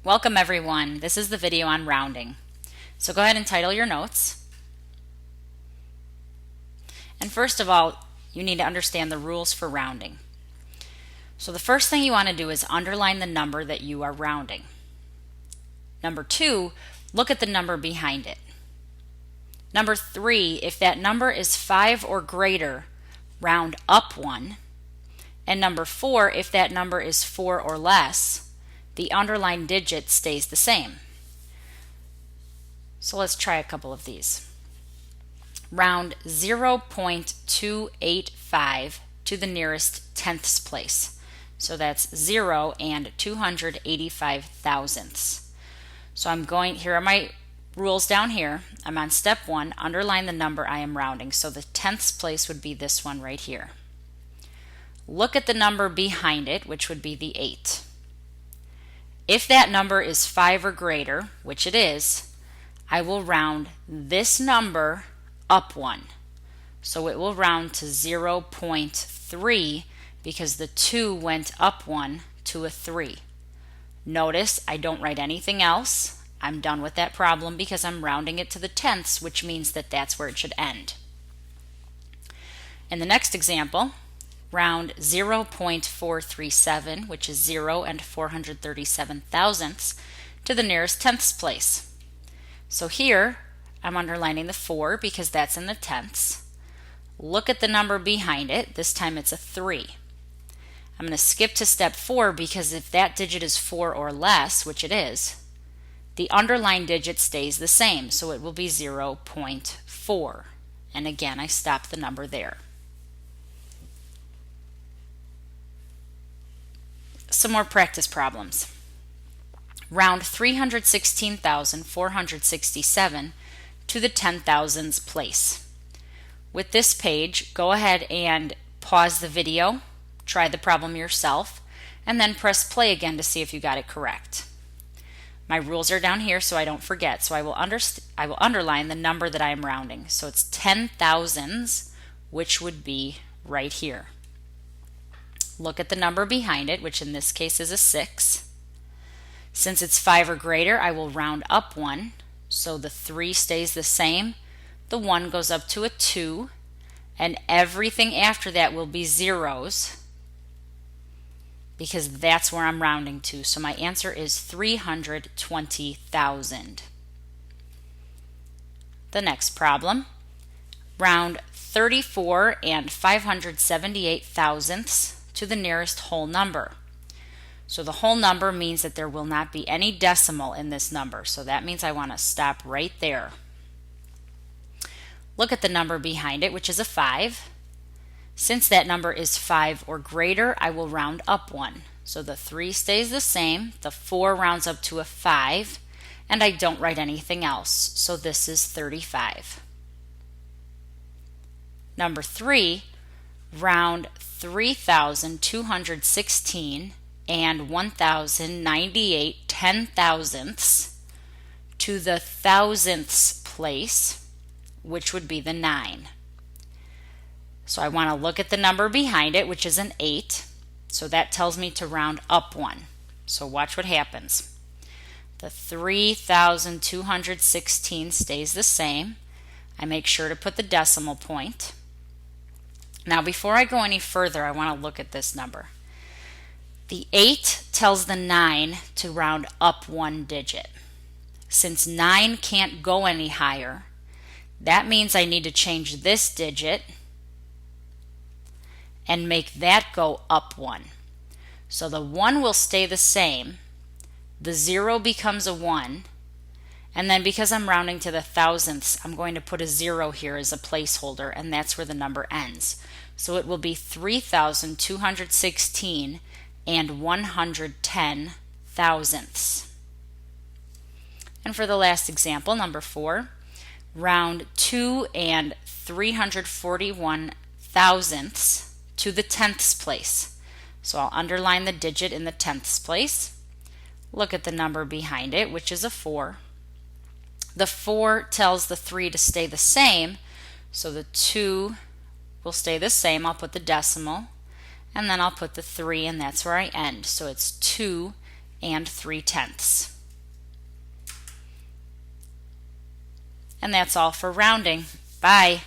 Welcome everyone. This is the video on rounding. So go ahead and title your notes. And first of all, you need to understand the rules for rounding. So the first thing you want to do is underline the number that you are rounding. Number 2, look at the number behind it. Number 3, if that number is 5 or greater, round up 1. And number 4, if that number is 4 or less, the underlined digit stays the same. So let's try a couple of these. Round 0.285 to the nearest tenths place. So that's 0 and 285 thousandths. So here are my rules down here. I'm on step 1, underline the number I am rounding. So the tenths place would be this one right here. Look at the number behind it, which would be the 8. If that number is 5 or greater, which it is, I will round this number up 1. So it will round to 0.3 because the 2 went up 1 to a 3. Notice I don't write anything else. I'm done with that problem because I'm rounding it to the tenths, which means that that's where it should end. In the next example, round 0.437, which is 0 and 437 thousandths, to the nearest tenths place. So here, I'm underlining the 4 because that's in the tenths. Look at the number behind it. This time it's a 3. I'm going to skip to step 4 because if that digit is 4 or less, which it is, the underlined digit stays the same, so it will be 0.4. And again, I stop the number there. Some more practice problems. Round 316,467 to the 10,000s place. With this page, go ahead and pause the video, try the problem yourself, and then press play again to see if you got it correct. My rules are down here so I don't forget, so I will underline the number that I am rounding. So it's 10,000s, which would be right here. Look at the number behind it, which in this case is a 6. Since it's 5 or greater, I will round up 1. So the 3 stays the same. The 1 goes up to a 2. And everything after that will be zeros because that's where I'm rounding to. So my answer is 320,000. The next problem. Round 34 and 578 thousandths to the nearest whole number. So the whole number means that there will not be any decimal in this number. So that means I want to stop right there. Look at the number behind it, which is a 5. Since that number is 5 or greater, I will round up 1. So the 3 stays the same, the 4 rounds up to a 5, and I don't write anything else. So this is 35. Number 3, round 3,216 and 1,098 10,000ths to the thousandths place, which would be the 9. So I want to look at the number behind it, which is an 8. So that tells me to round up 1. So watch what happens. The 3,216 stays the same. I make sure to put the decimal point. Now before I go any further, I want to look at this number. The 8 tells the 9 to round up 1 digit. Since 9 can't go any higher, that means I need to change this digit and make that go up 1. So the 1 will stay the same, the 0 becomes a 1, and then because I'm rounding to the thousandths, I'm going to put a 0 here as a placeholder, and that's where the number ends. So it will be 3,216 and 110 thousandths. And for the last example, number 4, round 2 and 341 thousandths to the tenths place. So I'll underline the digit in the tenths place. Look at the number behind it, which is a 4. The 4 tells the 3 to stay the same, so the 2 will stay the same. I'll put the decimal, and then I'll put the 3, and that's where I end. So it's 2 and 3/10. And that's all for rounding. Bye.